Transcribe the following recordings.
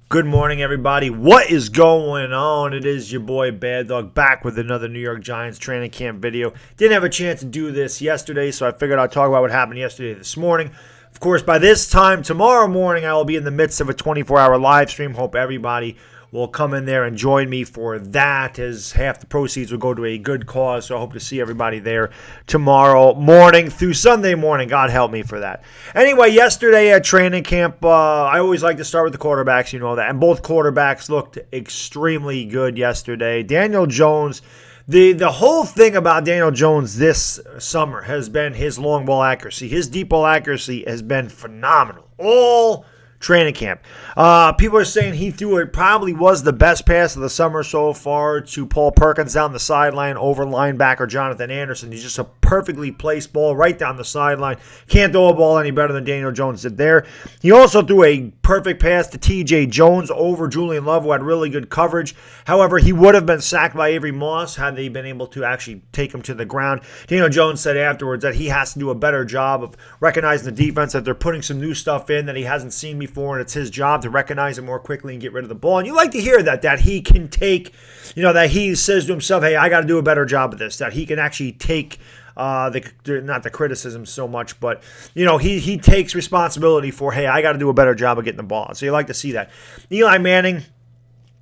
Good morning, everybody. What is going on? It is your boy Baddog back with another New York Giants training camp video. Didn't have a chance to do this yesterday, so I figured I'd talk about what happened yesterday this morning. Of course, by this time tomorrow morning, I will be in the midst of a 24-hour live stream. Hope everybody will come in there and join me for that, as half the proceeds will go to a good cause. So I hope to see everybody there tomorrow morning through Sunday morning. God help me for that. Anyway, yesterday at training camp, I always like to start with the quarterbacks, you know that. And both quarterbacks looked extremely good yesterday. Daniel Jones, the whole thing about Daniel Jones this summer has been his long ball accuracy. His deep ball accuracy has been phenomenal all training camp. People are saying he threw it probably was the best pass of the summer so far to Paul Perkins down the sideline over linebacker Jonathan Anderson. He's just a perfectly placed ball right down the sideline. Can't throw a ball any better than Daniel Jones did there. He also threw a perfect pass to TJ Jones over Julian Love, who had really good coverage. However, he would have been sacked by Avery Moss had they been able to actually take him to the ground. Daniel Jones said afterwards that he has to do a better job of recognizing the defense, that they're putting some new stuff in that he hasn't seen before, and it's his job to recognize it more quickly and get rid of the ball. And you like to hear that he can take, that he says to himself, hey, I got to do a better job of this, that he can actually take not the criticism so much, but he takes responsibility for, hey, I got to do a better job of getting the ball. So you like to see that. Eli Manning,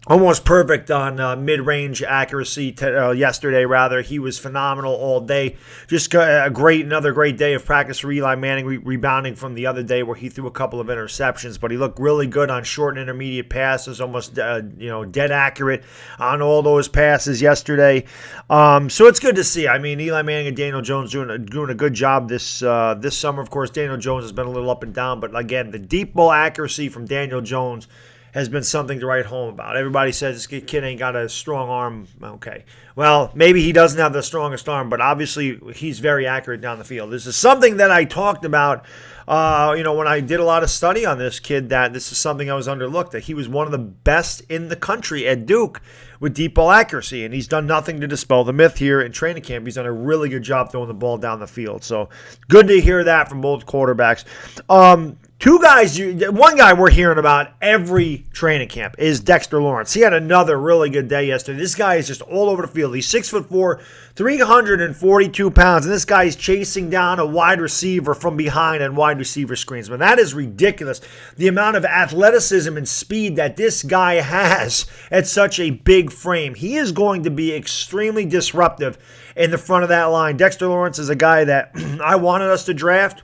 almost perfect on mid-range accuracy yesterday, rather. He was phenomenal all day. Just another great day of practice for Eli Manning, rebounding from the other day where he threw a couple of interceptions. But he looked really good on short and intermediate passes, almost dead accurate on all those passes yesterday. So it's good to see. I mean, Eli Manning and Daniel Jones doing a good job this summer. Of course, Daniel Jones has been a little up and down, but again, the deep ball accuracy from Daniel Jones has been something to write home about. Everybody says this kid ain't got a strong arm. Okay. Well, maybe he doesn't have the strongest arm, but obviously he's very accurate down the field. This is something that I talked about, when I did a lot of study on this kid, that this is something I was underlooked, that he was one of the best in the country at Duke with deep ball accuracy, and he's done nothing to dispel the myth here in training camp. He's done a really good job throwing the ball down the field. So good to hear that from both quarterbacks. One guy we're hearing about every training camp is Dexter Lawrence. He had another really good day yesterday. This guy is just all over the field. He's 6'4", 342 pounds, and this guy is chasing down a wide receiver from behind and wide receiver screens. Man, that is ridiculous. The amount of athleticism and speed that this guy has at such a big frame. He is going to be extremely disruptive in the front of that line. Dexter Lawrence is a guy that I wanted us to draft.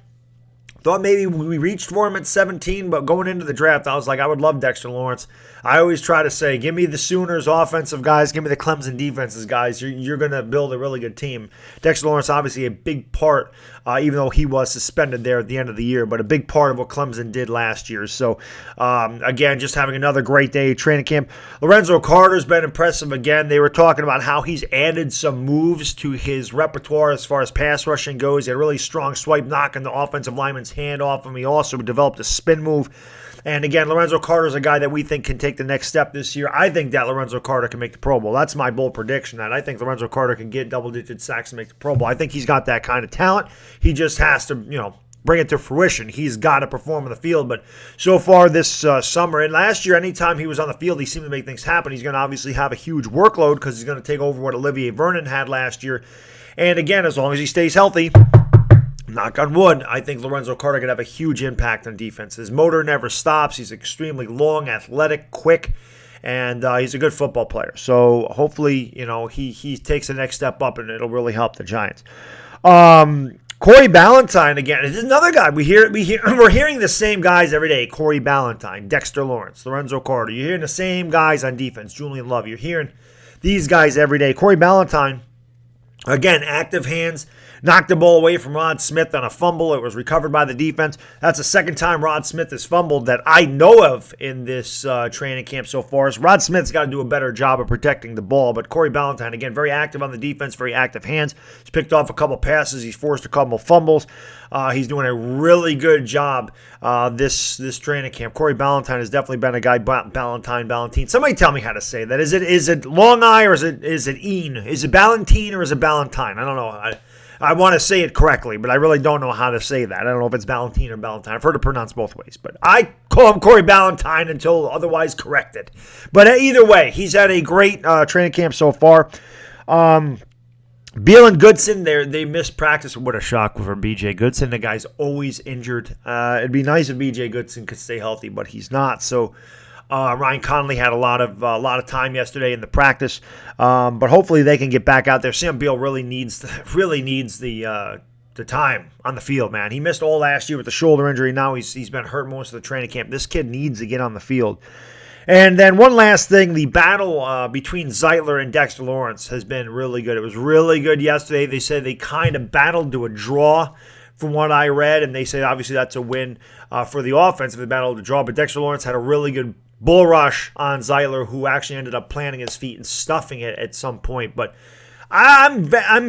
Thought maybe we reached for him at 17, but going into the draft, I was like, I would love Dexter Lawrence. I always try to say, give me the Sooners offensive guys, give me the Clemson defenses guys. You're going to build a really good team. Dexter Lawrence, obviously a big part, even though he was suspended there at the end of the year, but a big part of what Clemson did last year. So, again, just having another great day at training camp. Lorenzo Carter's been impressive again. They were talking about how he's added some moves to his repertoire as far as pass rushing goes. He had a really strong swipe, knocking the offensive lineman's hand off him. He also developed a spin move. And again, Lorenzo Carter is a guy that we think can take the next step this year. I think that Lorenzo Carter can make the Pro Bowl. That's my bold prediction. That I think Lorenzo Carter can get double-digit sacks and make the Pro Bowl. I think he's got that kind of talent. He just has to, bring it to fruition. He's got to perform on the field. But so far this summer and last year, anytime he was on the field, he seemed to make things happen. He's going to obviously have a huge workload because he's going to take over what Olivier Vernon had last year. And again, as long as he stays healthy, knock on wood, I think Lorenzo Carter could have a huge impact on defense. His motor never stops. He's extremely long, athletic, quick, and he's a good football player. So hopefully, he takes the next step up, and it'll really help the Giants. Corey Ballentine, again, is another guy. We're hearing the same guys every day. Corey Ballentine, Dexter Lawrence, Lorenzo Carter. You're hearing the same guys on defense. Julian Love. You're hearing these guys every day. Corey Ballentine, again, active hands. Knocked the ball away from Rod Smith on a fumble. It was recovered by the defense. That's the second time Rod Smith has fumbled that I know of in this training camp so far. So Rod Smith's got to do a better job of protecting the ball. But Corey Ballentine, again, very active on the defense, very active hands. He's picked off a couple passes. He's forced a couple fumbles. He's doing a really good job this training camp. Corey Ballentine has definitely been a guy. Ballentine. Somebody tell me how to say that. Is it long I or is it een? Is it Ballentine or is it Ballentine? Ballentine. I don't know. I want to say it correctly, but I really don't know how to say that. I don't know if it's Ballentine or Ballentine. I've heard it pronounced both ways, but I call him Corey Ballentine until otherwise corrected. But either way, he's had a great training camp so far. Beal and Goodson, they missed practice. What a shock for B.J. Goodson. The guy's always injured. It'd be nice if B.J. Goodson could stay healthy, but he's not. So Ryan Connolly had a lot of time yesterday in the practice, but hopefully they can get back out there. Sam Beal really needs the time on the field, man. He missed all last year with the shoulder injury. Now he's been hurt most of the training camp. This kid needs to get on the field. And then one last thing, the battle between Zeitler and Dexter Lawrence has been really good. It was really good yesterday. They said they kind of battled to a draw from what I read, and they say obviously that's a win for the offense if they battled to draw. But Dexter Lawrence had a really good bull rush on Zeitler, who actually ended up planting his feet and stuffing it at some point. But I'm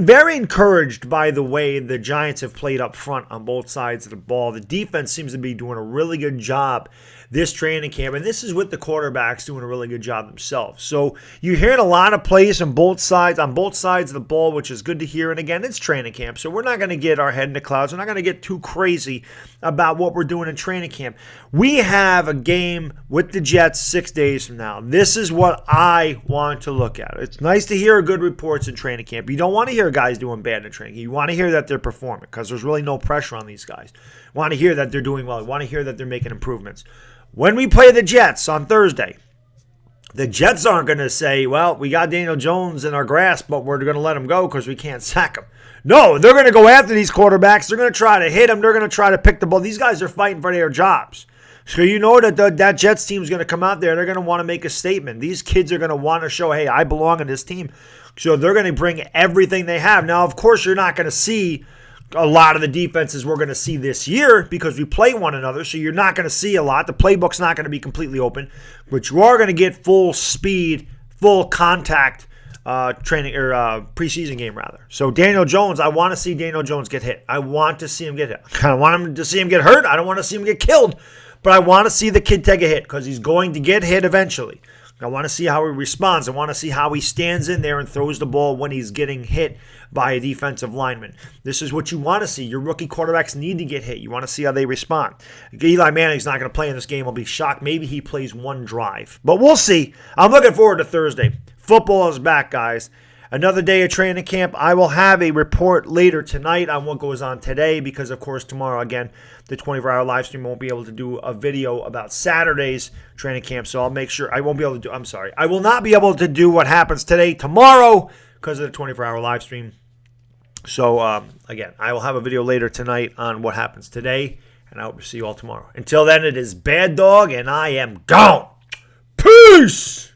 very encouraged by the way the Giants have played up front on both sides of the ball. The defense seems to be doing a really good job this training camp, and this is with the quarterbacks doing a really good job themselves. So you're hearing a lot of plays on both sides of the ball, which is good to hear. And again, it's training camp, so we're not going to get our head in the clouds. We're not going to get too crazy about what we're doing in training camp. We have a game with the Jets 6 days from now. This is what I want to look at. It's nice to hear good reports in training camp. You don't want to hear guys doing bad in training camp. You want to hear that they're performing because there's really no pressure on these guys. You want to hear that they're doing well. You want to hear that they're making improvements. When we play the Jets on Thursday, the Jets aren't going to say, well, we got Daniel Jones in our grasp, but we're going to let him go because we can't sack him. No, they're going to go after these quarterbacks. They're going to try to hit him. They're going to try to pick the ball. These guys are fighting for their jobs. So you know that that Jets team is going to come out there. They're going to want to make a statement. These kids are going to want to show, hey, I belong in this team. So they're going to bring everything they have. Now, of course, you're not going to see a lot of the defenses we're going to see this year because we play one another, so you're not going to see a lot. The playbook's not going to be completely open, but you are going to get full speed, full contact training or preseason game rather. So Daniel Jones, I want to see Daniel Jones get hit. I want to see him get hit. I kind of want him to see him get hurt. I don't want to see him get killed, but I want to see the kid take a hit because he's going to get hit eventually. I want to see how he responds. I want to see how he stands in there and throws the ball when he's getting hit by a defensive lineman. This is what you want to see. Your rookie quarterbacks need to get hit. You want to see how they respond. Eli Manning's not going to play in this game. I'll be shocked. Maybe he plays one drive. But we'll see. I'm looking forward to Thursday. Football is back, guys. Another day of training camp. I will have a report later tonight on what goes on today because, of course, tomorrow, again, the 24-hour live stream won't be able to do a video about Saturday's training camp, so I'll make sure I won't be able to do, I will not be able to do what happens today tomorrow because of the 24-hour live stream. So, again, I will have a video later tonight on what happens today, and I hope to see you all tomorrow. Until then, it is Baddog, and I am gone. Peace!